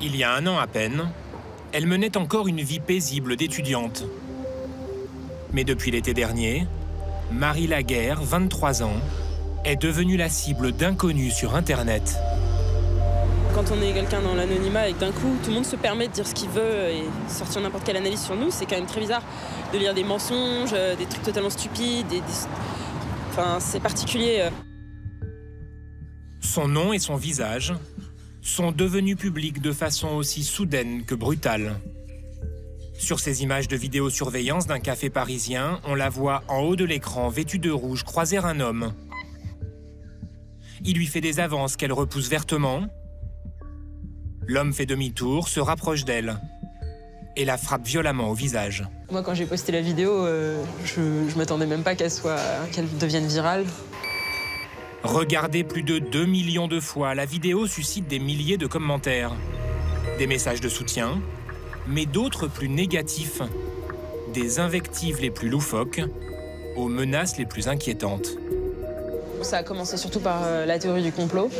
Il y a 1 an à peine, elle menait encore une vie paisible d'étudiante. Mais depuis l'été dernier, Marie Laguerre, 23 ans, est devenue la cible d'inconnus sur Internet. Quand on est quelqu'un dans l'anonymat et que d'un coup, tout le monde se permet de dire ce qu'il veut et sortir n'importe quelle analyse sur nous, c'est quand même très bizarre de lire des mensonges, des trucs totalement stupides. Enfin, c'est particulier. Son nom et son visage sont devenus publics de façon aussi soudaine que brutale. Sur ces images de vidéosurveillance d'un café parisien, on la voit en haut de l'écran, vêtue de rouge, croiser un homme. Il lui fait des avances qu'elle repousse vertement. L'homme fait demi-tour, se rapproche d'elle et la frappe violemment au visage. Moi, quand j'ai posté la vidéo, je m'attendais même pas qu'elle devienne virale. Regardée plus de 2 millions de fois, la vidéo suscite des milliers de commentaires. Des messages de soutien, mais d'autres plus négatifs. Des invectives les plus loufoques aux menaces les plus inquiétantes. Ça a commencé surtout par la théorie du complot,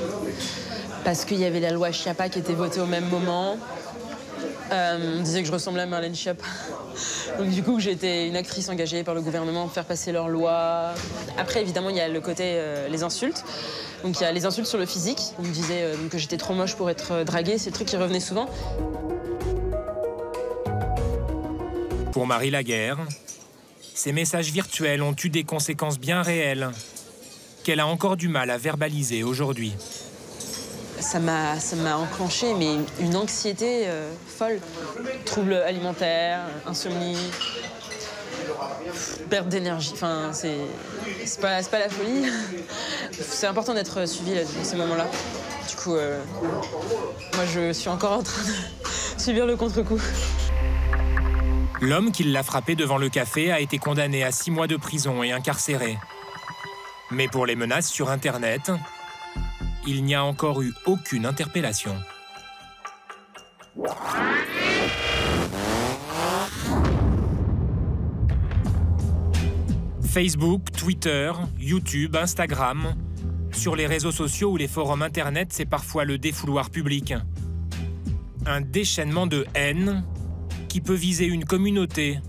parce qu'il y avait la loi Schiappa qui était votée au même moment. On disait que je ressemblais à Marlène Schiappa. Donc du coup, j'étais une actrice engagée par le gouvernement pour faire passer leur loi. Après, évidemment, il y a le côté les insultes. Donc il y a les insultes sur le physique. On me disait que j'étais trop moche pour être draguée. C'est le truc qui revenait souvent. Pour Marie Laguerre, ces messages virtuels ont eu des conséquences bien réelles qu'elle a encore du mal à verbaliser aujourd'hui. Ça m'a enclenché mais une anxiété folle. Troubles alimentaires, insomnie, perte d'énergie. Enfin, c'est pas la folie. C'est important d'être suivi dans ces moments-là. Du coup, moi, je suis encore en train de subir le contre-coup. L'homme qui l'a frappé devant le café a été condamné à 6 mois de prison et incarcéré. Mais pour les menaces sur Internet, il n'y a encore eu aucune interpellation. Facebook, Twitter, YouTube, Instagram, sur les réseaux sociaux ou les forums Internet, c'est parfois le défouloir public. Un déchaînement de haine qui peut viser une communauté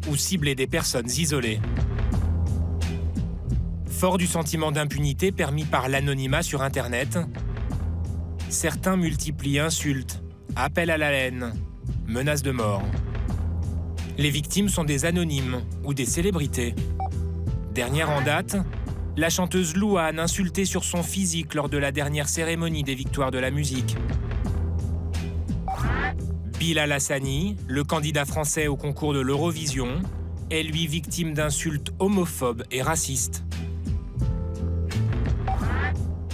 ou cibler des personnes isolées. Fort du sentiment d'impunité permis par l'anonymat sur Internet, certains multiplient insultes, appels à la haine, menaces de mort. Les victimes sont des anonymes ou des célébrités. Dernière en date, la chanteuse Louane insultée sur son physique lors de la dernière cérémonie des victoires de la musique. Bilal Hassani, le candidat français au concours de l'Eurovision, est lui victime d'insultes homophobes et racistes.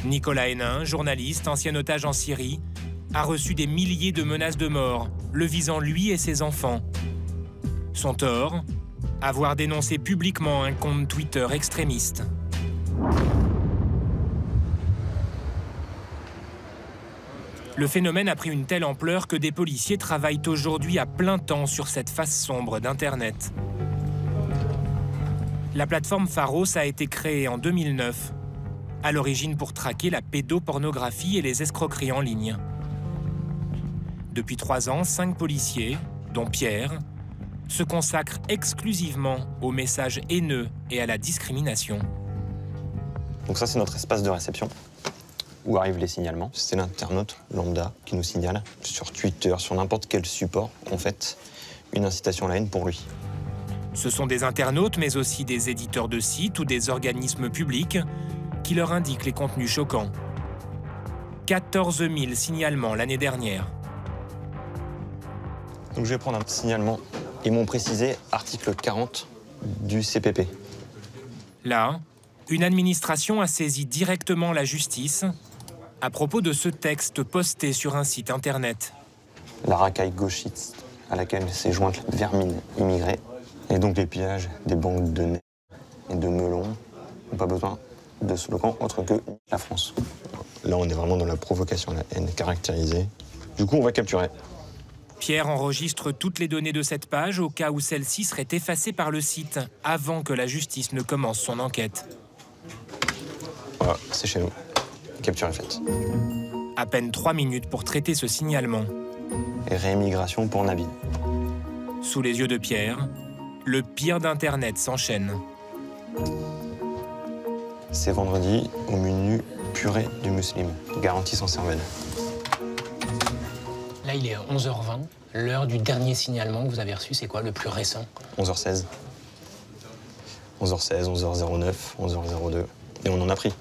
Nicolas Hénin, journaliste, ancien otage en Syrie, a reçu des milliers de menaces de mort, le visant lui et ses enfants. Son tort, avoir dénoncé publiquement un compte Twitter extrémiste. Le phénomène a pris une telle ampleur que des policiers travaillent aujourd'hui à plein temps sur cette face sombre d'Internet. La plateforme Pharos a été créée en 2009, à l'origine pour traquer la pédopornographie et les escroqueries en ligne. Depuis 3 ans, 5 policiers, dont Pierre, se consacrent exclusivement aux messages haineux et à la discrimination. Donc ça, c'est notre espace de réception, où arrivent les signalements. C'est l'internaute lambda qui nous signale sur Twitter, sur n'importe quel support, en fait, une incitation à la haine pour lui. Ce sont des internautes, mais aussi des éditeurs de sites ou des organismes publics qui leur indiquent les contenus choquants. 14 000 signalements l'année dernière. Donc je vais prendre un signalement. Ils m'ont précisé article 40 du CPP. Là, une administration a saisi directement la justice à propos de ce texte posté sur un site internet. La racaille gauchiste à laquelle s'est jointe la vermine immigrée. Et donc les pillages des banques de nez et de melons n'ont pas besoin de slogan autre que la France. Là, on est vraiment dans la provocation à la haine caractérisée. Du coup, on va capturer. Pierre enregistre toutes les données de cette page au cas où celle-ci serait effacée par le site avant que la justice ne commence son enquête. Voilà, c'est chez nous. Capture est faite. À peine 3 minutes pour traiter ce signalement. Et réémigration pour Nabil. Sous les yeux de Pierre, le pire d'Internet s'enchaîne. C'est vendredi, au menu purée du musulman, garantie sans cervelle. Là, il est 11h20. L'heure du dernier signalement que vous avez reçu, c'est quoi, le plus récent? 11h16. 11h16, 11h09, 11h02. Et on en a pris.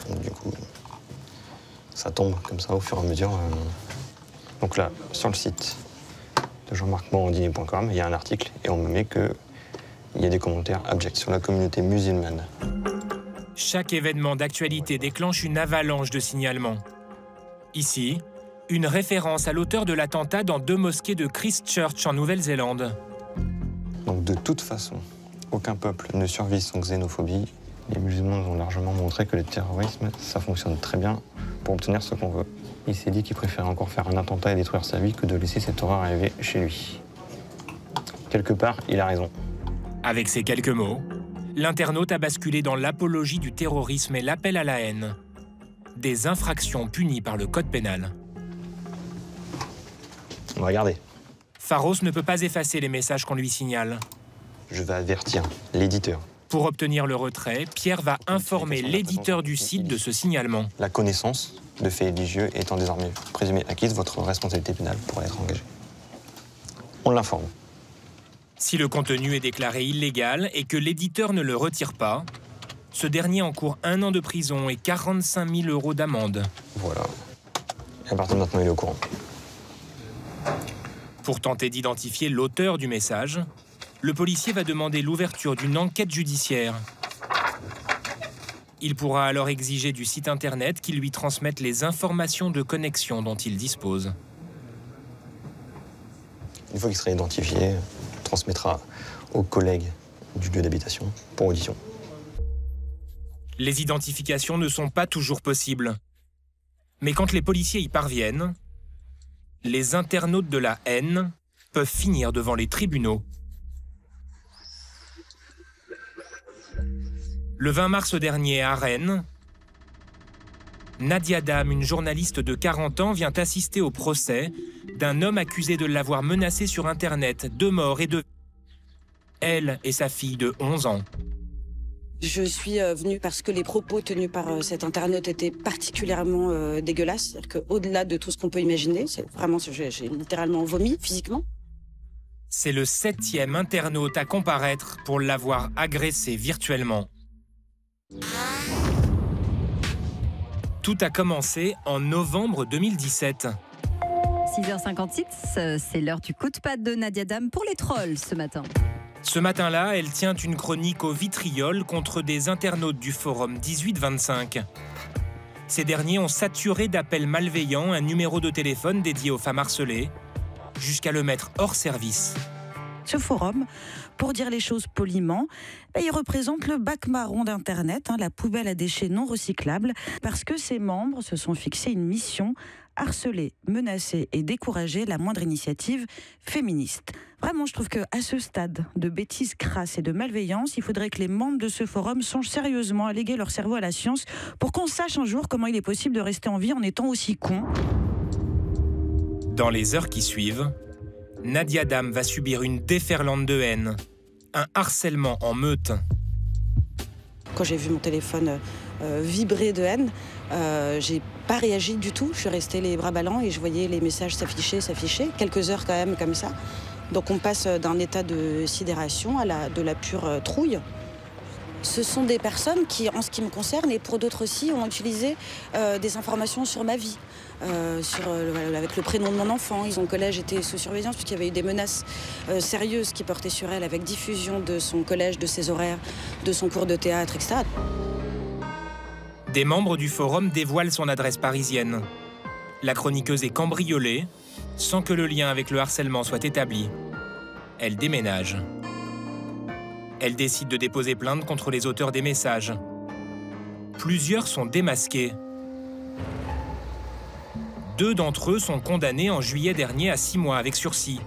Donc, du coup, ça tombe comme ça au fur et à mesure. Donc là, sur le site de jean-marc-morandini.com, il y a un article et on me met qu'il y a des commentaires abjects sur la communauté musulmane. Chaque événement d'actualité déclenche une avalanche de signalements. Ici, une référence à l'auteur de l'attentat dans 2 mosquées de Christchurch en Nouvelle-Zélande. Donc de toute façon, aucun peuple ne survit sans xénophobie. Les musulmans nous ont largement montré que le terrorisme, ça fonctionne très bien pour obtenir ce qu'on veut. Il s'est dit qu'il préférait encore faire un attentat et détruire sa vie que de laisser cette horreur arriver chez lui. Quelque part, il a raison. Avec ces quelques mots, l'internaute a basculé dans l'apologie du terrorisme et l'appel à la haine. Des infractions punies par le code pénal. On va regarder. Pharos ne peut pas effacer les messages qu'on lui signale. Je vais avertir l'éditeur. Pour obtenir le retrait, Pierre va informer l'éditeur du site de ce signalement. La connaissance de faits religieux étant désormais présumée acquise, votre responsabilité pénale pourrait être engagée. On l'informe. Si le contenu est déclaré illégal et que l'éditeur ne le retire pas, ce dernier encourt 1 an de prison et 45 000 € d'amende. Voilà. Et à partir de maintenant, il est au courant. Pour tenter d'identifier l'auteur du message, le policier va demander l'ouverture d'une enquête judiciaire. Il pourra alors exiger du site internet qu'il lui transmette les informations de connexion dont il dispose. Une fois qu'il sera identifié, on transmettra aux collègues du lieu d'habitation pour audition. Les identifications ne sont pas toujours possibles. Mais quand les policiers y parviennent, les internautes de la haine peuvent finir devant les tribunaux. Le 20 mars dernier, à Rennes, Nadia Dam, une journaliste de 40 ans, vient assister au procès d'un homme accusé de l'avoir menacée sur Internet de mort et de... Elle et sa fille de 11 ans. Je suis venue parce que les propos tenus par cet internaute étaient particulièrement dégueulasses. C'est-à-dire qu'au-delà de tout ce qu'on peut imaginer, j'ai littéralement vomi physiquement. C'est le 7e internaute à comparaître pour l'avoir agressé virtuellement. Tout a commencé en novembre 2017. 6h56, c'est l'heure du coup de patte de Nadia Dam pour les trolls ce matin. Ce matin-là, elle tient une chronique au vitriol contre des internautes du forum 1825. Ces derniers ont saturé d'appels malveillants un numéro de téléphone dédié aux femmes harcelées, jusqu'à le mettre hors service. Ce forum, pour dire les choses poliment, il représente le bac marron d'Internet, la poubelle à déchets non recyclables, parce que ses membres se sont fixés une mission: harceler, menacer et décourager la moindre initiative féministe. Vraiment, je trouve qu'à ce stade de bêtises crasses et de malveillance, il faudrait que les membres de ce forum songent sérieusement à léguer leur cerveau à la science pour qu'on sache un jour comment il est possible de rester en vie en étant aussi con. Dans les heures qui suivent, Nadia Dam va subir une déferlante de haine, un harcèlement en meute. Quand j'ai vu mon téléphone vibrer de haine, j'ai pas réagi du tout. Je suis restée les bras ballants et je voyais les messages s'afficher. Quelques heures quand même comme ça. Donc on passe d'un état de sidération à de la pure trouille. Ce sont des personnes qui, en ce qui me concerne, et pour d'autres aussi, ont utilisé des informations sur ma vie. Avec le prénom de mon enfant. Son collège était sous surveillance puisqu'il y avait eu des menaces sérieuses qui portaient sur elle, avec diffusion de son collège, de ses horaires, de son cours de théâtre, etc. Des membres du forum dévoilent son adresse parisienne. La chroniqueuse est cambriolée, sans que le lien avec le harcèlement soit établi. Elle déménage. Elle décide de déposer plainte contre les auteurs des messages. Plusieurs sont démasqués. 2 d'entre eux sont condamnés en juillet dernier à 6 mois avec sursis.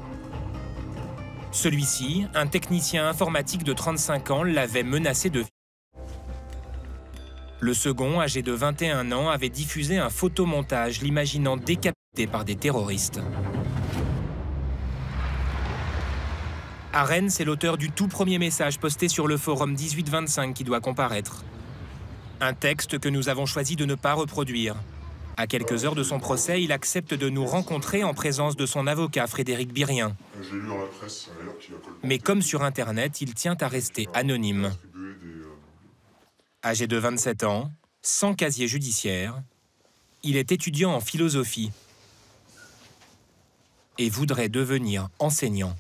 Celui-ci, un technicien informatique de 35 ans, l'avait menacé de vie. Le second, âgé de 21 ans, avait diffusé un photomontage l'imaginant décapité par des terroristes. À Rennes, c'est l'auteur du tout premier message posté sur le forum 1825 qui doit comparaître. Un texte que nous avons choisi de ne pas reproduire. À quelques heures de son procès, il accepte de nous rencontrer en présence de son avocat Frédéric Birien. J'ai lu dans la presse, Mais comme sur Internet, il tient à rester anonyme. Âgé de 27 ans, sans casier judiciaire, il est étudiant en philosophie et voudrait devenir enseignant.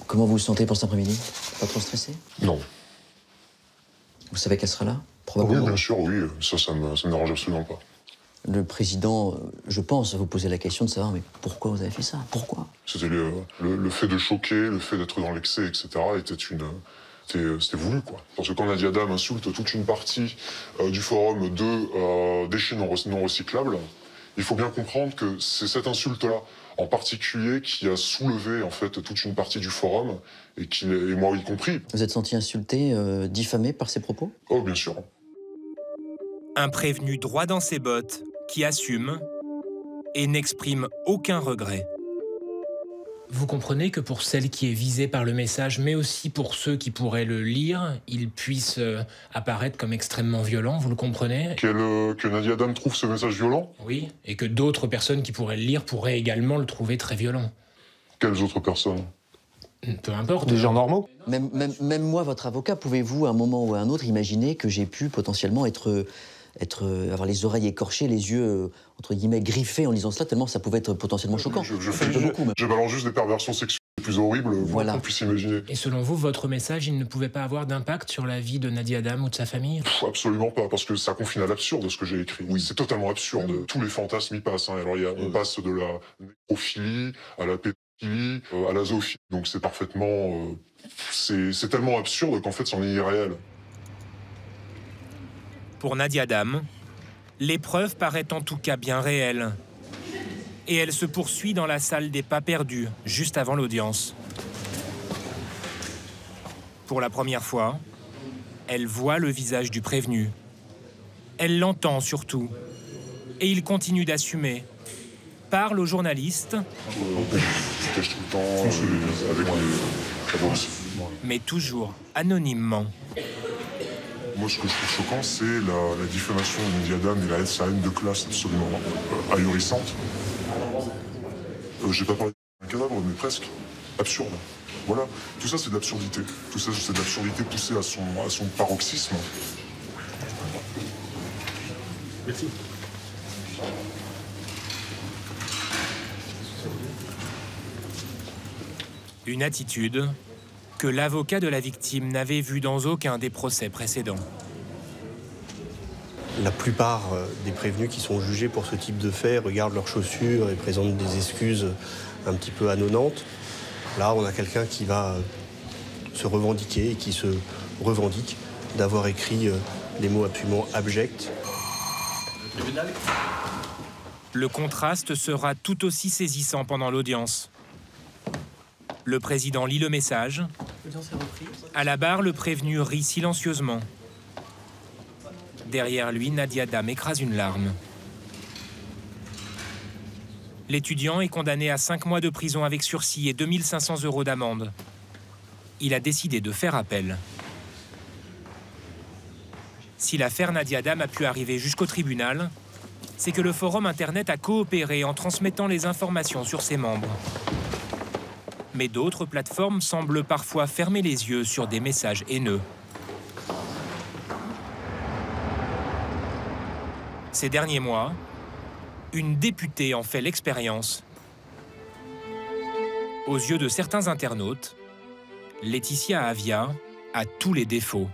Comment vous vous sentez pour cet après-midi? Pas trop stressé? Non. Vous savez qu'elle sera là? Oui, Probablement. bien sûr, oui. Ça me dérange absolument pas. Le président, je pense, vous poser la question de savoir, mais pourquoi vous avez fait ça? Pourquoi? C'était le fait de choquer, le fait d'être dans l'excès, etc. C'était voulu, quoi. Parce que quand Nadia Dame insulte toute une partie du forum de déchets non recyclables, il faut bien comprendre que c'est cette insulte-là, en particulier, qui a soulevé, en fait, toute une partie du forum, et moi y compris. Vous êtes senti insulté, diffamé par ses propos? Oh, bien sûr. Un prévenu droit dans ses bottes, qui assume et n'exprime aucun regret. Vous comprenez que pour celle qui est visée par le message, mais aussi pour ceux qui pourraient le lire, il puisse apparaître comme extrêmement violent, vous le comprenez? Que Nadia Dame trouve ce message violent? Oui, et que d'autres personnes qui pourraient le lire pourraient également le trouver très violent. Quelles autres personnes? Peu importe. Des gens normaux? Même moi, votre avocat, pouvez-vous, à un moment ou à un autre, imaginer que j'ai pu potentiellement avoir les oreilles écorchées, les yeux, entre guillemets, griffés en lisant cela, tellement ça pouvait être potentiellement choquant. Je balance juste des perversions sexuelles les plus horribles voilà. qu'on puisse imaginer. Et selon vous, votre message, il ne pouvait pas avoir d'impact sur la vie de Nadia Dame ou de sa famille? Absolument pas, parce que ça confine à l'absurde ce que j'ai écrit. Oui, c'est totalement absurde. Tous les fantasmes y passent. Hein. Alors, on passe de la nécrophilie à la pédophilie, à la zoophilie. Donc c'est parfaitement... c'est tellement absurde qu'en fait, c'en est irréel. Pour Nadia Dame, l'épreuve paraît en tout cas bien réelle. Et elle se poursuit dans la salle des pas perdus, juste avant l'audience. Pour la première fois, elle voit le visage du prévenu. Elle l'entend surtout. Et il continue d'assumer. Parle aux journalistes. Je cache tout le temps avec les bourse. Mais toujours anonymement. Moi, ce que je trouve choquant, c'est la diffamation de Nadia Dame et sa haine de classe absolument ahurissante. J'ai pas parlé d'un cadavre, mais presque. Absurde. Voilà. Tout ça, c'est de l'absurdité. Tout ça, c'est de l'absurdité poussée à son paroxysme. Merci. Une attitude que l'avocat de la victime n'avait vue dans aucun des procès précédents. La plupart des prévenus qui sont jugés pour ce type de fait regardent leurs chaussures et présentent des excuses un petit peu anodintes. Là, on a quelqu'un qui va se revendiquer et qui se revendique d'avoir écrit des mots absolument abjects. Le contraste sera tout aussi saisissant pendant l'audience. Le président lit le message. À la barre, le prévenu rit silencieusement. Derrière lui, Nadia Dame écrase une larme. L'étudiant est condamné à 5 mois de prison avec sursis et 2 500 € d'amende. Il a décidé de faire appel. Si l'affaire Nadia Dame a pu arriver jusqu'au tribunal, c'est que le forum Internet a coopéré en transmettant les informations sur ses membres. Mais d'autres plateformes semblent parfois fermer les yeux sur des messages haineux. Ces derniers mois, une députée en fait l'expérience. Aux yeux de certains internautes, Laetitia Avia a tous les défauts.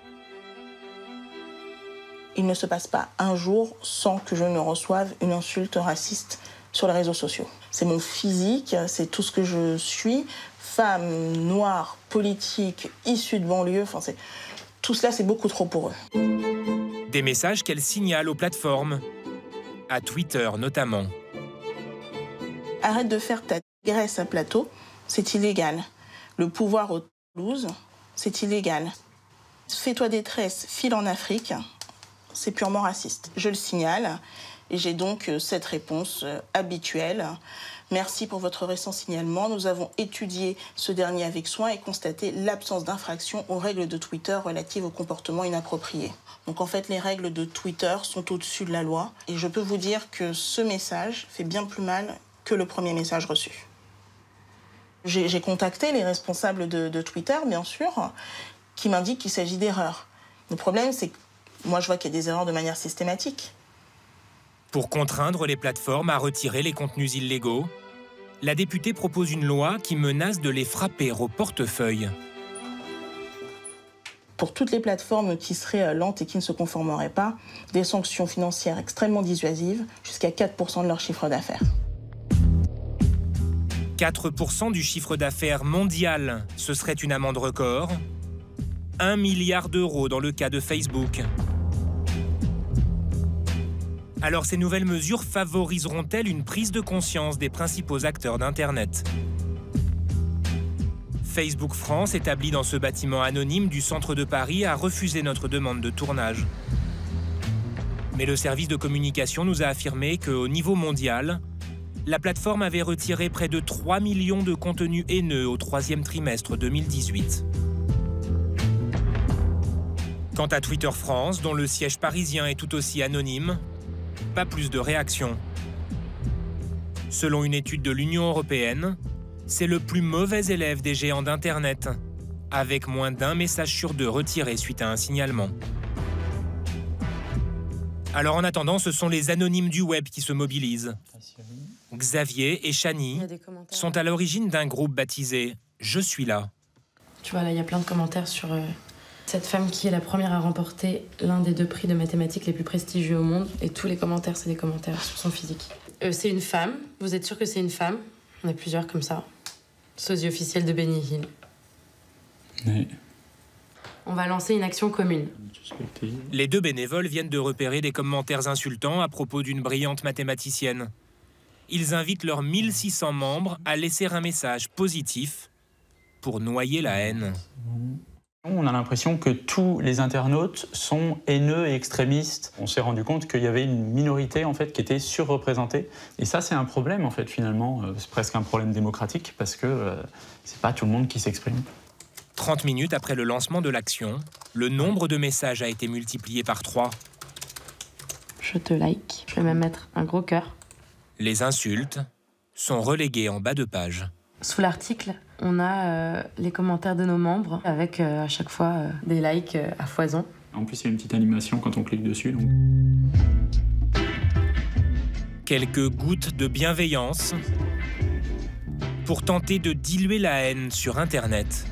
Il ne se passe pas un jour sans que je ne reçoive une insulte raciste sur les réseaux sociaux. C'est mon physique, c'est tout ce que je suis, femme, noire, politique, issue de banlieue, tout cela c'est beaucoup trop pour eux. Des messages qu'elle signale aux plateformes, à Twitter notamment. Arrête de faire ta graisse à plateau, c'est illégal. Le pouvoir aux Toulouse, c'est illégal. Fais-toi des tresses, file en Afrique, c'est purement raciste. Je le signale et j'ai donc cette réponse habituelle. Merci pour votre récent signalement. Nous avons étudié ce dernier avec soin et constaté l'absence d'infraction aux règles de Twitter relatives au comportement inapproprié. Donc en fait, les règles de Twitter sont au-dessus de la loi. Et je peux vous dire que ce message fait bien plus mal que le premier message reçu. J'ai contacté les responsables de Twitter, bien sûr, qui m'indiquent qu'il s'agit d'erreurs. Le problème, c'est que moi, je vois qu'il y a des erreurs de manière systématique. Pour contraindre les plateformes à retirer les contenus illégaux, la députée propose une loi qui menace de les frapper au portefeuille. Pour toutes les plateformes qui seraient lentes et qui ne se conformeraient pas, des sanctions financières extrêmement dissuasives, jusqu'à 4% de leur chiffre d'affaires. 4% du chiffre d'affaires mondial, ce serait une amende record. 1 milliard d'euros dans le cas de Facebook. Alors ces nouvelles mesures favoriseront-elles une prise de conscience des principaux acteurs d'Internet? Facebook France, établi dans ce bâtiment anonyme du centre de Paris, a refusé notre demande de tournage. Mais le service de communication nous a affirmé qu'au niveau mondial, la plateforme avait retiré près de 3 millions de contenus haineux au 3e trimestre 2018. Quant à Twitter France, dont le siège parisien est tout aussi anonyme, pas plus de réactions. Selon une étude de l'Union européenne, c'est le plus mauvais élève des géants d'Internet, avec moins d'1 message sur 2 retiré suite à un signalement. Alors en attendant, ce sont les anonymes du web qui se mobilisent. Xavier et Chani sont à l'origine d'un groupe baptisé « Je suis là ». Tu vois, là, il y a plein de commentaires sur cette femme qui est la première à remporter l'un des 2 prix de mathématiques les plus prestigieux au monde. Et tous les commentaires, c'est des commentaires sur son physique. C'est une femme. Vous êtes sûr que c'est une femme? On a plusieurs comme ça. Sosie officiel de Benny Hill. Oui. On va lancer une action commune. Les 2 bénévoles viennent de repérer des commentaires insultants à propos d'une brillante mathématicienne. Ils invitent leurs 1600 membres à laisser un message positif pour noyer la haine. On a l'impression que tous les internautes sont haineux et extrémistes. On s'est rendu compte qu'il y avait une minorité en fait, qui était surreprésentée. Et ça, c'est un problème, en fait, finalement. C'est presque un problème démocratique parce que c'est pas tout le monde qui s'exprime. 30 minutes après le lancement de l'action, le nombre de messages a été multiplié par 3. Je te like. Je vais même mettre un gros cœur. Les insultes sont reléguées en bas de page. Sous l'article, on a les commentaires de nos membres avec à chaque fois des likes à foison. En plus, il y a une petite animation quand on clique dessus. Donc... Quelques gouttes de bienveillance pour tenter de diluer la haine sur Internet.